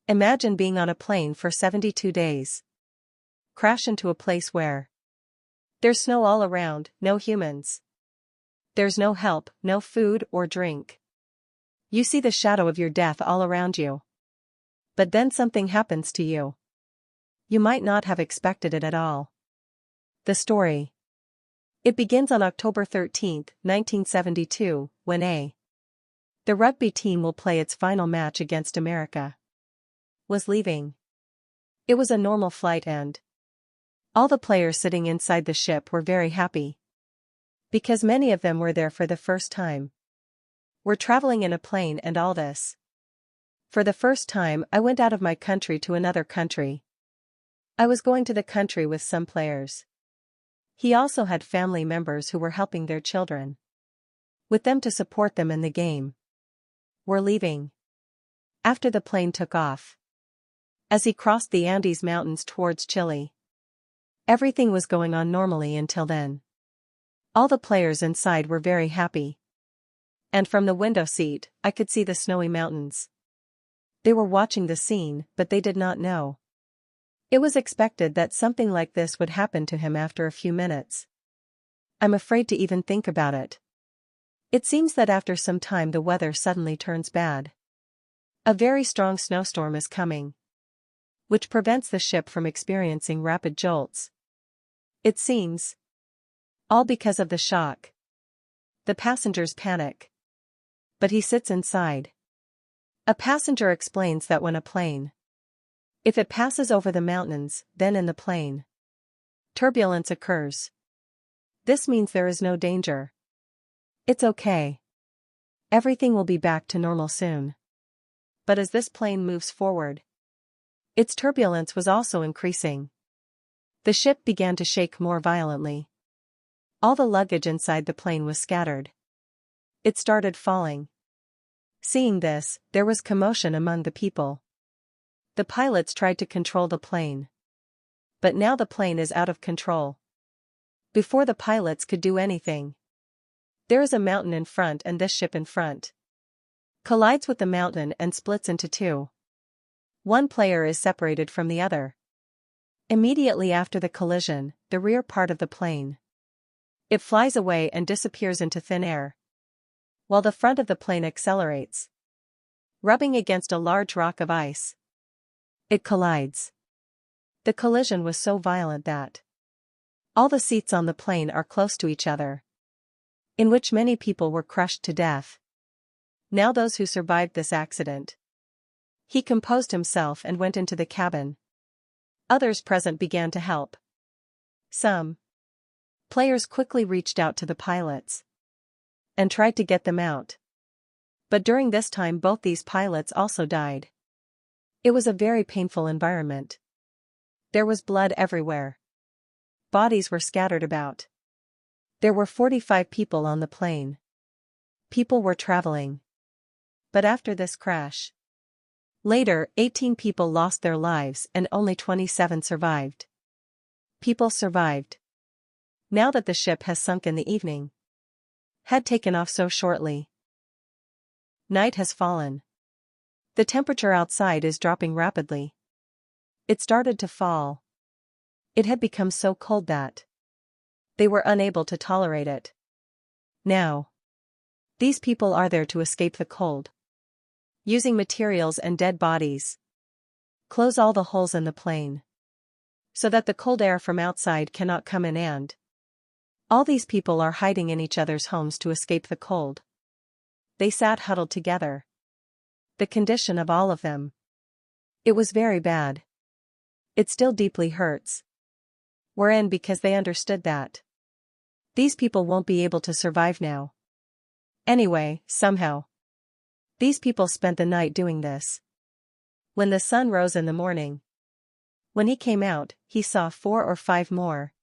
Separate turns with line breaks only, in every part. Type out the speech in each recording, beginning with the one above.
Imagine being on a plane for 72 days. Crash into a place where there's snow all around, no humans. There's no help, no food or drink. You see the shadow of your death all around you. But then something happens to you. You might not have expected it at all. The story. It begins on October 13, 1972, when the rugby team will play its final match against America. Was leaving. It was a normal flight and all the players sitting inside the ship were very happy. Because many of them were there for the first time. We're traveling in a plane and all this. For the first time I went out of my country to another country. I was going to the country with some players. He also had family members who were helping their children. With them to support them in the game. We're leaving. After the plane took off. As he crossed the Andes Mountains towards Chile. Everything was going on normally until then. All the players inside were very happy. And from the window seat, I could see the snowy mountains. They were watching the scene, but they did not know. It was expected that something like this would happen to him after a few minutes. I'm afraid to even think about it. It seems that after some time the weather suddenly turns bad. A very strong snowstorm is coming, which prevents the ship from experiencing rapid jolts. It seems. All because of the shock. The passengers panic. But he sits inside. A passenger explains that when a plane, if it passes over the mountains, then in the plane, turbulence occurs. This means there is no danger. It's okay. Everything will be back to normal soon. But as this plane moves forward, its turbulence was also increasing. The ship began to shake more violently. All the luggage inside the plane was scattered. It started falling. Seeing this, there was commotion among the people. The pilots tried to control the plane. But now the plane is out of control. Before the pilots could do anything, there is a mountain in front and this ship in front collides with the mountain and splits into two. One player is separated from the other. Immediately after the collision, the rear part of the plane, it flies away and disappears into thin air, while the front of the plane accelerates, rubbing against a large rock of ice. It collides. The collision was so violent that all the seats on the plane are close to each other, in which many people were crushed to death. Now those who survived this accident. He composed himself and went into the cabin. Others present began to help. Some players quickly reached out to the pilots and tried to get them out. But during this time both these pilots also died. It was a very painful environment. There was blood everywhere. Bodies were scattered about. There were 45 people on the plane. People were traveling. But after this crash, later 18 people lost their lives and only 27 survived. People survived. Now that the ship has sunk in the evening, had taken off so shortly. Night has fallen. The temperature outside is dropping rapidly. It started to fall. It had become so cold that they were unable to tolerate it. Now, these people are there to escape the cold. Using materials and dead bodies. Close all the holes in the plane, so that the cold air from outside cannot come in, and all these people are hiding in each other's homes to escape the cold. They sat huddled together. The condition of all of them. It was very bad. It still deeply hurts. We're in because they understood that these people won't be able to survive now. Anyway, somehow, these people spent the night doing this. When the sun rose in the morning, when he came out, he saw 4 or 5 more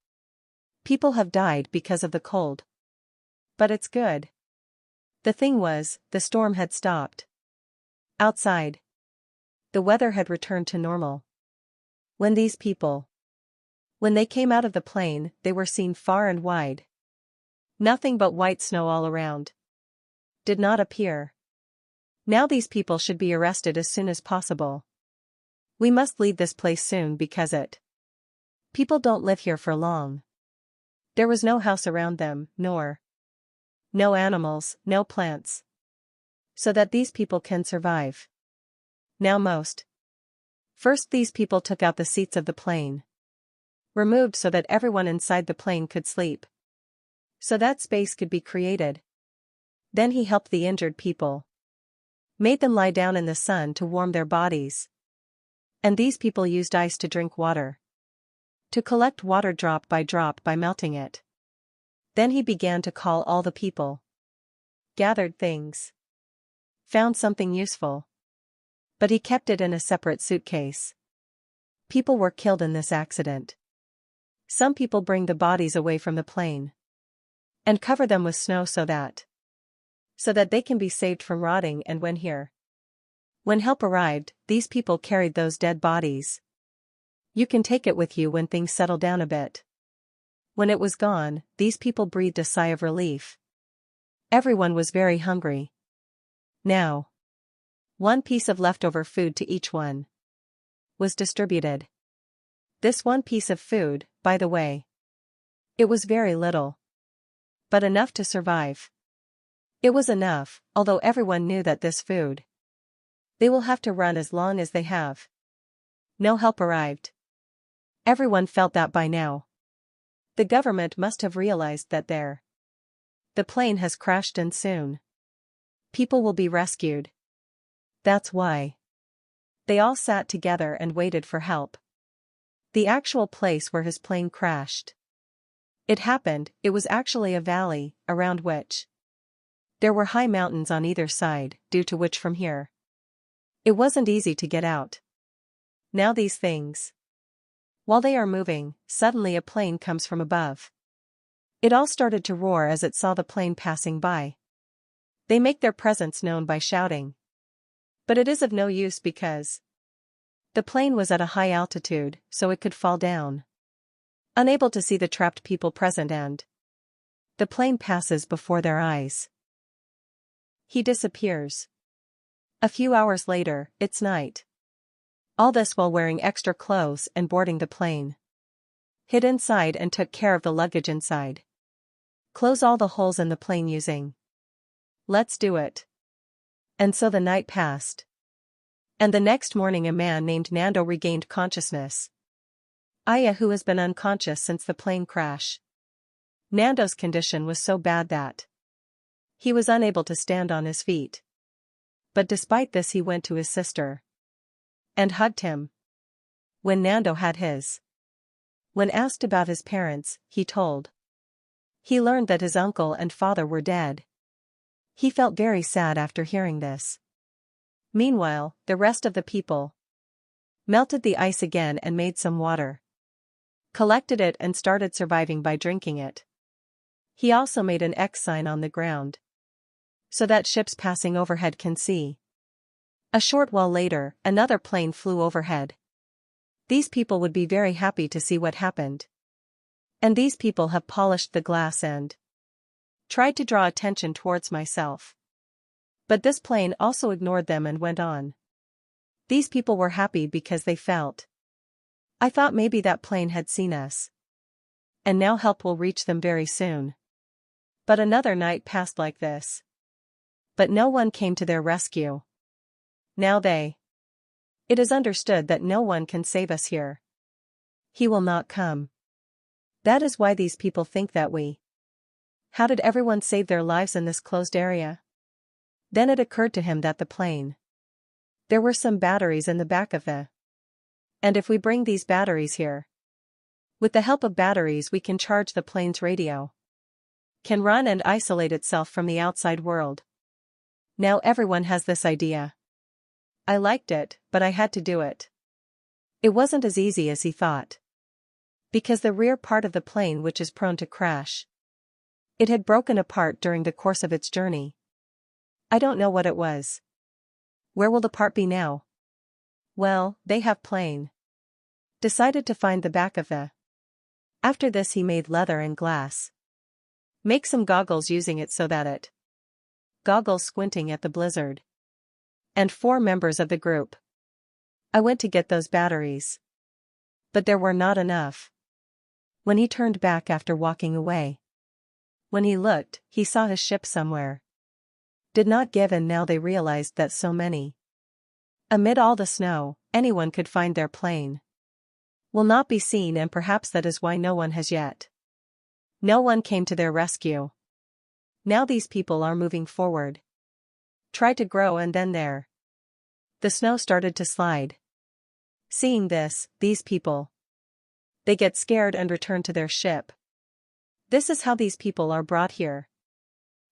people have died because of the cold. But it's good. The thing was, the storm had stopped. Outside, the weather had returned to normal. When these people, when they came out of the plane, they were seen far and wide. Nothing but white snow all around. Did not appear. Now these people should be arrested as soon as possible. We must leave this place soon because people don't live here for long. There was no house around them, nor no animals, no plants. So that these people can survive. Now First these people took out the seats of the plane. Removed so that everyone inside the plane could sleep. So that space could be created. Then he helped the injured people. Made them lie down in the sun to warm their bodies. And these people used ice to drink water. To collect water drop by melting it. Then he began to call all the people. Gathered things. Found something useful. But he kept it in a separate suitcase. People were killed in this accident. Some people bring the bodies away from the plane. And cover them with snow so that they can be saved from rotting. And when help arrived, these people carried those dead bodies. You can take it with you when things settle down a bit. When it was gone, these people breathed a sigh of relief. Everyone was very hungry. Now, one piece of leftover food to each one was distributed. This one piece of food, by the way, it was very little, but enough to survive. It was enough, although everyone knew that this food, they will have to run as long as they have. No help arrived. Everyone felt that by now. The government must have realized that the plane has crashed and soon people will be rescued. That's why they all sat together and waited for help. The actual place where his plane crashed. It was actually a valley, around which there were high mountains on either side, due to which from here it wasn't easy to get out. Now these things, while they are moving, suddenly a plane comes from above. It all started to roar as it saw the plane passing by. They make their presence known by shouting. But it is of no use because the plane was at a high altitude, so it could fall down. Unable to see the trapped people present, and the plane passes before their eyes. He disappears. A few hours later, it's night. All this while wearing extra clothes and boarding the plane. Hid inside and took care of the luggage inside. Close all the holes in the plane using. Let's do it. And so the night passed. And the next morning a man named Nando regained consciousness. Aya, who has been unconscious since the plane crash. Nando's condition was so bad that he was unable to stand on his feet. But despite this he went to his sister and hugged him. When Nando had when asked about his parents, he learned that his uncle and father were dead. He felt very sad after hearing this. Meanwhile, the rest of the people melted the ice again and made some water. Collected it and started surviving by drinking it. He also made an X sign on the ground, so that ships passing overhead can see. A short while later, another plane flew overhead. These people would be very happy to see what happened. And these people have polished the glass and tried to draw attention towards myself. But this plane also ignored them and went on. These people were happy because they felt. I thought maybe that plane had seen us. And now help will reach them very soon. But another night passed like this. But no one came to their rescue. Now it is understood that no one can save us here. He will not come. That is why these people think that we. How did everyone save their lives in this closed area? Then it occurred to him that the plane. There were some batteries in the back of the. And if we bring these batteries here. With the help of batteries we can charge the plane's radio. Can run and isolate itself from the outside world. Now everyone has this idea. I liked it, but I had to do it. It wasn't as easy as he thought. Because the rear part of the plane, which is prone to crash, it had broken apart during the course of its journey. I don't know what it was. Where will the part be now? Well, they have plane. Decided to find the back of the. After this he made leather and glass. Make some goggles using it so that it. Goggles squinting at the blizzard. And 4 members of the group I went to get those batteries. But there were not enough. When he turned back after walking away. When he looked, he saw his ship somewhere. Did not give, and now they realized that so many. Amid all the snow, anyone could find their plane. Will not be seen, and perhaps that is why no one has yet. No one came to their rescue. Now these people are moving forward. Try to grow, and then there. The snow started to slide. Seeing this, these people. They get scared and return to their ship. This is how these people are brought here.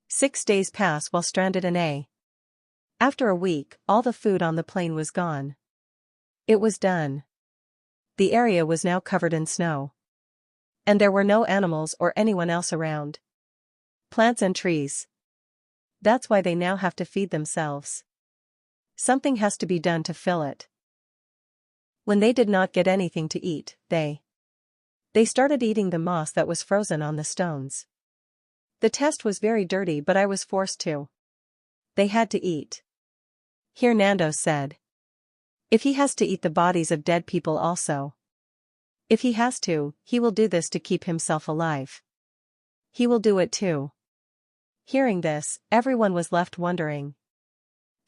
6 days pass while stranded in A. After a week, all the food on the plane was gone. It was done. The area was now covered in snow. And there were no animals or anyone else around. Plants and trees. That's why they now have to feed themselves. Something has to be done to fill it. When they did not get anything to eat, they started eating the moss that was frozen on the stones. The test was very dirty, but I was forced to. They had to eat. Here Nando said. If he has to eat the bodies of dead people also. If he has to, he will do this to keep himself alive. He will do it too. Hearing this, everyone was left wondering.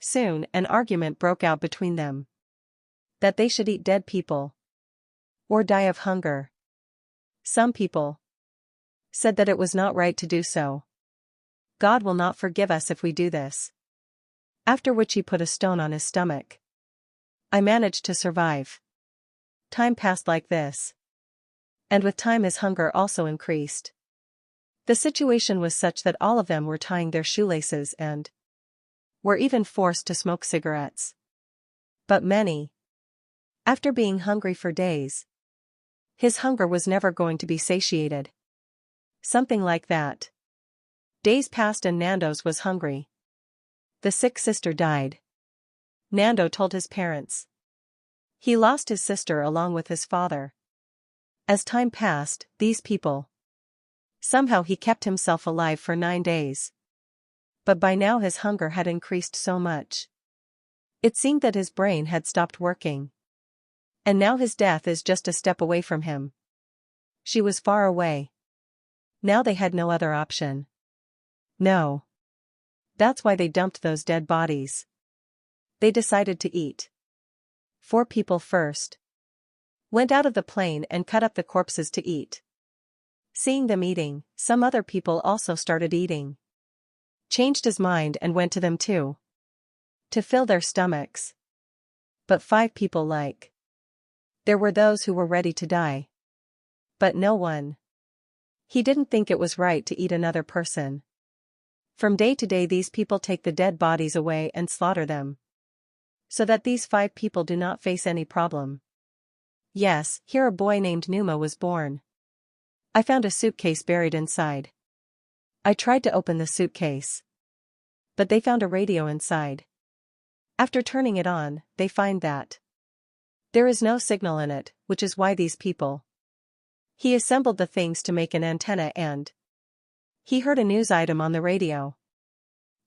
Soon, an argument broke out between them. That they should eat dead people. Or die of hunger. Some people said that it was not right to do so. God will not forgive us if we do this. After which he put a stone on his stomach. I managed to survive. Time passed like this. And with time his hunger also increased. The situation was such that all of them were tying their shoelaces and were even forced to smoke cigarettes. But many, after being hungry for days, his hunger was never going to be satiated. Something like that. Days passed and Nando's was hungry. The sick sister died. Nando told his parents. He lost his sister along with his father. As time passed, these people. Somehow he kept himself alive for 9 days. But by now his hunger had increased so much. It seemed that his brain had stopped working. And now his death is just a step away from him. She was far away. Now they had no other option. No. That's why they dumped those dead bodies. They decided to eat. 4 people first went out of the plane and cut up the corpses to eat. Seeing them eating, some other people also started eating. Changed his mind and went to them too. To fill their stomachs. But 5 people like. There were those who were ready to die. But no one. He didn't think it was right to eat another person. From day to day these people take the dead bodies away and slaughter them. So that these 5 people do not face any problem. Yes, here a boy named Numa was born. I found a suitcase buried inside. I tried to open the suitcase. But they found a radio inside. After turning it on, they find that there is no signal in it, which is why these people. He assembled the things to make an antenna and he heard a news item on the radio.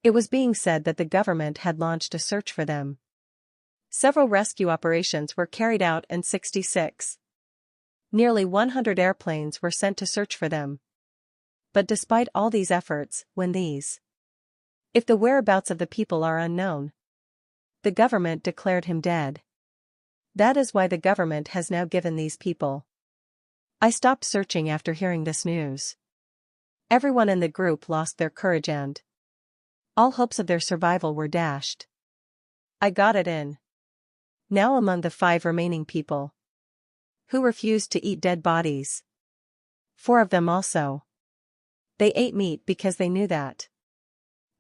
It was being said that the government had launched a search for them. Several rescue operations were carried out and 66. Nearly 100 airplanes were sent to search for them. But despite all these efforts, if the whereabouts of the people are unknown, the government declared him dead. That is why the government has now given these people. I stopped searching after hearing this news. Everyone in the group lost their courage and all hopes of their survival were dashed. I got it in. Now among the 5 remaining people who refused to eat dead bodies. 4 of them also. They ate meat because they knew that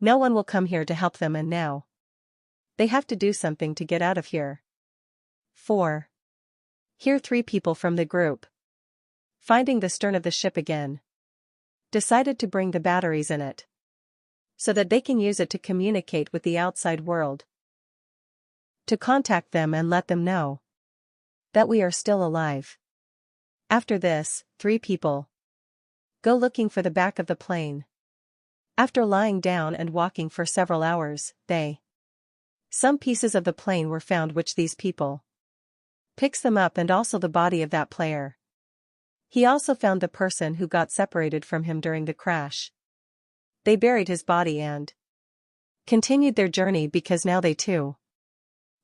no one will come here to help them, and now they have to do something to get out of here. 4. Here 3 people from the group, finding the stern of the ship again, decided to bring the batteries in it so that they can use it to communicate with the outside world, to contact them and let them know that we are still alive. After this, 3 people go looking for the back of the plane. After lying down and walking for several hours, some pieces of the plane were found which these people Picks them up and also the body of that player. He also found the person who got separated from him during the crash. They buried his body and continued their journey because now they too.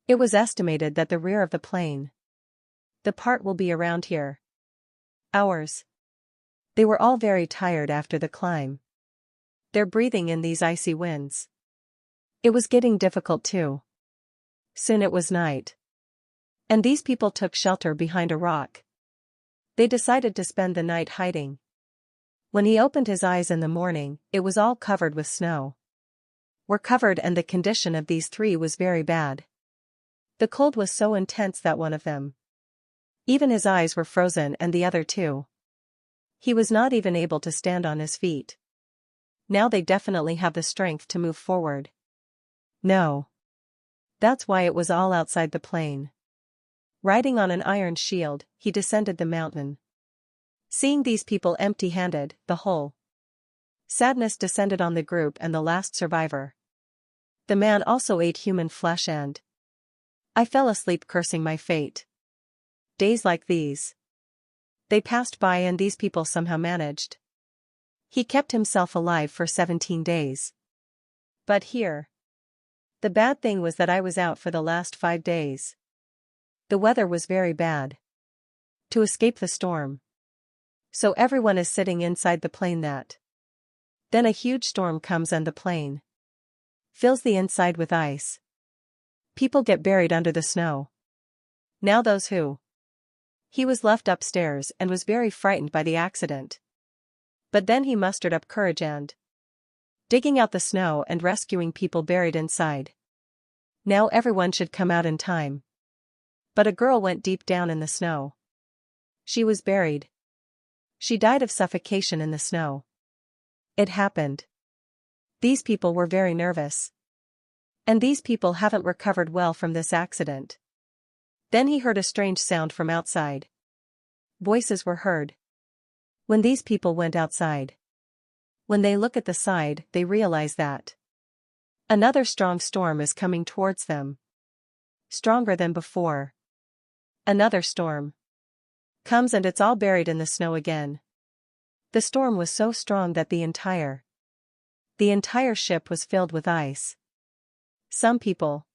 It was estimated that the rear of the plane, the part will be around here. Hours. They were all very tired after the climb. They're breathing in these icy winds. It was getting difficult too. Soon it was night. And these people took shelter behind a rock. They decided to spend the night hiding. When he opened his eyes in the morning, it was all covered with snow. Were covered, and the condition of these three was very bad. The cold was so intense that one of them, even his eyes were frozen, and the other two, he was not even able to stand on his feet. Now they definitely have the strength to move forward. No. That's why it was all outside the plane. Riding on an iron shield, he descended the mountain. Seeing these people empty-handed, the whole sadness descended on the group and the last survivor. The man also ate human flesh, and I fell asleep cursing my fate. Days like these, they passed by, and these people somehow managed. He kept himself alive for 17 days. But here, the bad thing was that I was out for the last 5 days. The weather was very bad. To escape the storm. So everyone is sitting inside the plane that. Then a huge storm comes and the plane fills the inside with ice. People get buried under the snow. Now those who. He was left upstairs and was very frightened by the accident. But then he mustered up courage and digging out the snow and rescuing people buried inside. Now everyone should come out in time. But a girl went deep down in the snow. She was buried. She died of suffocation in the snow. It happened. These people were very nervous. And these people haven't recovered well from this accident. Then he heard a strange sound from outside. Voices were heard. When these people went outside. When they look at the side, they realize that another strong storm is coming towards them. Stronger than before. Another storm comes and it's all buried in the snow again. The storm was so strong that the entire ship was filled with ice. Some people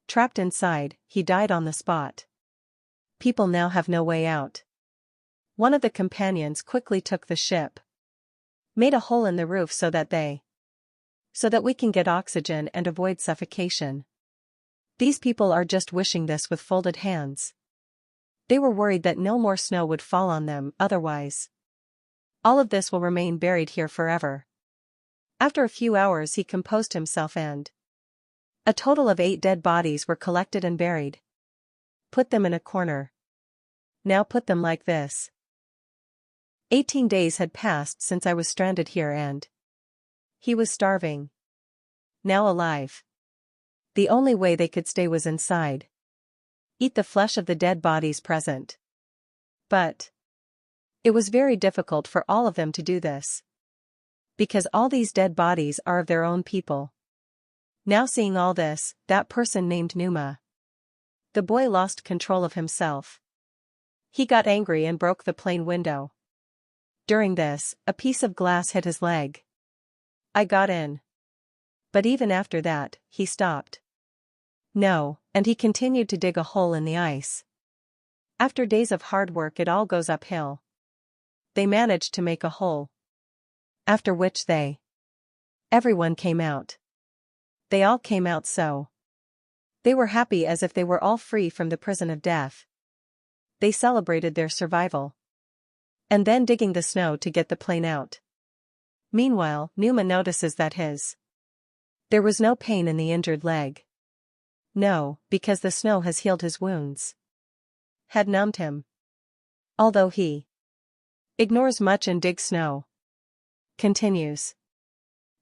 trapped inside, he died on the spot. People now have no way out. One of the companions quickly took the ship, made a hole in the roof so that we can get oxygen and avoid suffocation. These people are just wishing this with folded hands. They were worried that no more snow would fall on them, otherwise all of this will remain buried here forever. After a few hours he composed himself and a total of 8 dead bodies were collected and buried. Put them in a corner. Now put them like this. 18 days had passed since I was stranded here and he was starving. Now alive. The only way they could stay was inside. Eat the flesh of the dead bodies present. But it was very difficult for all of them to do this. Because all these dead bodies are of their own people. Now seeing all this, that person named Numa. The boy lost control of himself. He got angry and broke the plane window. During this, a piece of glass hit his leg. I got in. But even after that, he stopped. No, and he continued to dig a hole in the ice. After days of hard work it all goes uphill. They managed to make a hole. After which everyone came out. They all came out so. They were happy as if they were all free from the prison of death. They celebrated their survival. And then digging the snow to get the plane out. Meanwhile, Numa notices that there was no pain in the injured leg. No, because the snow has healed his wounds. Had numbed him. Although he ignores much and digs snow. Continues.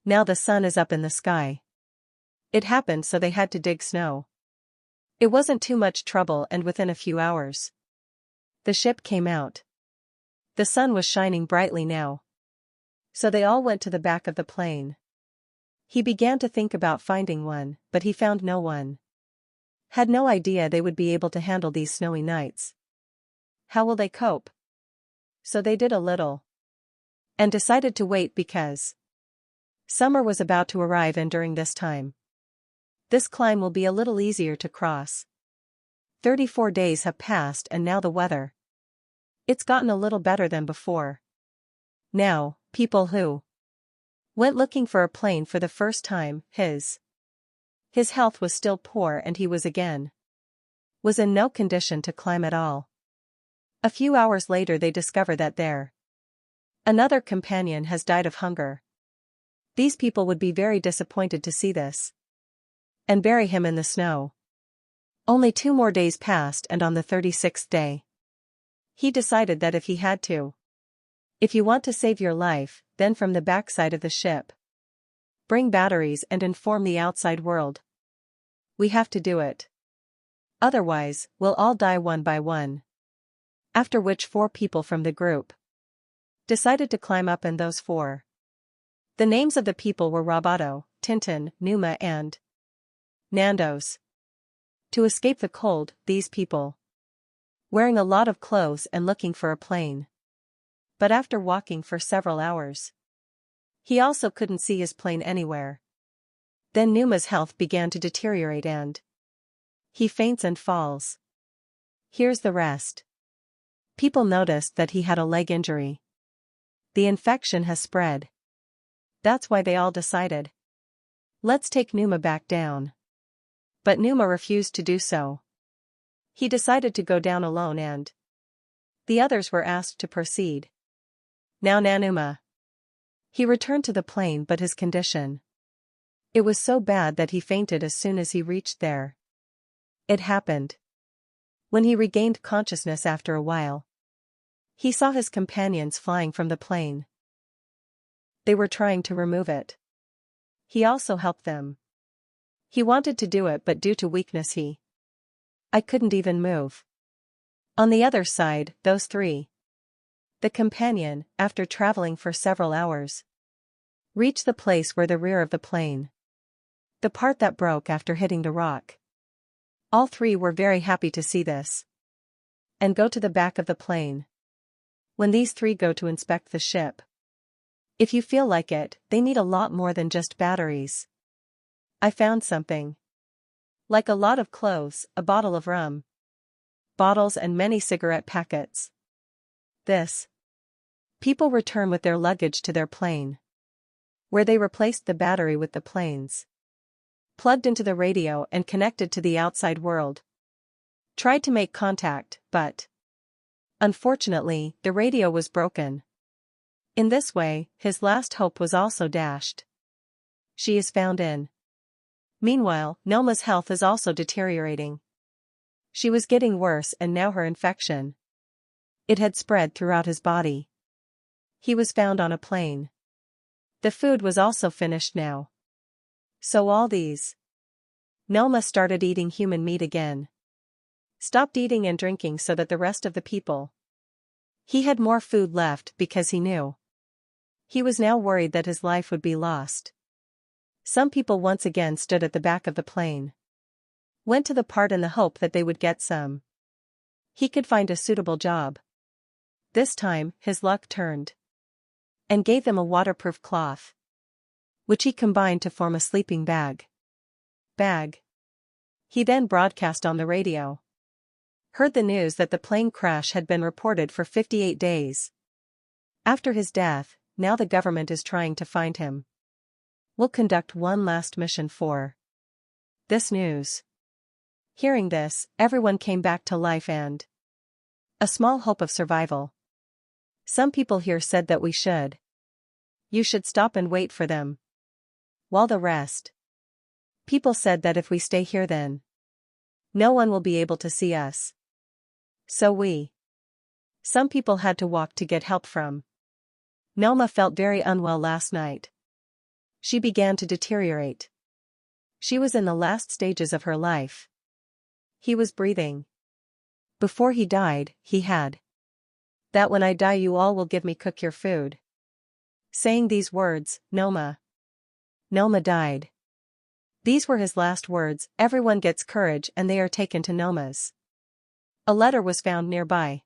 Now the sun is up in the sky. It happened so they had to dig snow. It wasn't too much trouble and within a few hours, the ship came out. The sun was shining brightly now. So they all went to the back of the plane. He began to think about finding one, but he found no one. Had no idea they would be able to handle these snowy nights. How will they cope? So they did a little. And decided to wait because summer was about to arrive, and during this time, this climb will be a little easier to cross. 34 days have passed, and now the weather, it's gotten a little better than before. Now, people who went looking for a plane for the first time, his health was still poor, and he was in no condition to climb at all. A few hours later they discover that another companion has died of hunger. These people would be very disappointed to see this and bury him in the snow. Only 2 more days passed, and on the 36th day, he decided that if you want to save your life, then from the backside of the ship, bring batteries and inform the outside world. We have to do it. Otherwise, we'll all die one by one. After which 4 people from the group decided to climb up, and those 4. The names of the people were Roboto, Tintin, Numa and Nandos. To escape the cold, these people, wearing a lot of clothes and looking for a plane. But after walking for several hours, he also couldn't see his plane anywhere. Then Numa's health began to deteriorate and he faints and falls. Here's the rest. People noticed that he had a leg injury. The infection has spread. That's why they all decided, let's take Numa back down. But Numa refused to do so. He decided to go down alone, and the others were asked to proceed. Now Numa. He returned to the plane, but his condition, it was so bad that he fainted as soon as he reached there. It happened when he regained consciousness after a while. He saw his companions flying from the plane. They were trying to remove it. He also helped them. He wanted to do it, but due to weakness I couldn't even move. On the other side, those 3. The companion, after traveling for several hours, reached the place where the rear of the plane, the part that broke after hitting the rock. All 3 were very happy to see this and go to the back of the plane. When these 3 go to inspect the ship, if you feel like it, they need a lot more than just batteries. I found something. Like a lot of clothes, a bottle of rum, bottles, and many cigarette packets. This. People return with their luggage to their plane, where they replaced the battery with the planes, plugged into the radio and connected to the outside world. Tried to make contact, but unfortunately, the radio was broken. In this way, his last hope was also dashed. She is found in. Meanwhile, Noma's health is also deteriorating. She was getting worse, and now her infection, it had spread throughout his body. He was found on a plane. The food was also finished now. So all these. Noma started eating human meat again. Stopped eating and drinking so that the rest of the people, he had more food left, because he knew he was now worried that his life would be lost. Some people once again stood at the back of the plane. Went to the part in the hope that they would get some. He could find a suitable job. This time, his luck turned and gave them a waterproof cloth, which he combined to form a sleeping bag. He then broadcast on the radio. Heard the news that the plane crash had been reported for 58 days. After his death, now the government is trying to find him. We'll conduct one last mission for this news. Hearing this, everyone came back to life and a small hope of survival. Some people here said that you should stop and wait for them. While the rest people said that if we stay here, then no one will be able to see us. So some people had to walk to get help from. Noma felt very unwell last night. She began to deteriorate. She was in the last stages of her life. He was breathing. Before he died, he had that when I die you all will give me cook your food. Saying these words, Noma died. These were his last words. Everyone gets courage and they are taken to Noma's. A letter was found nearby.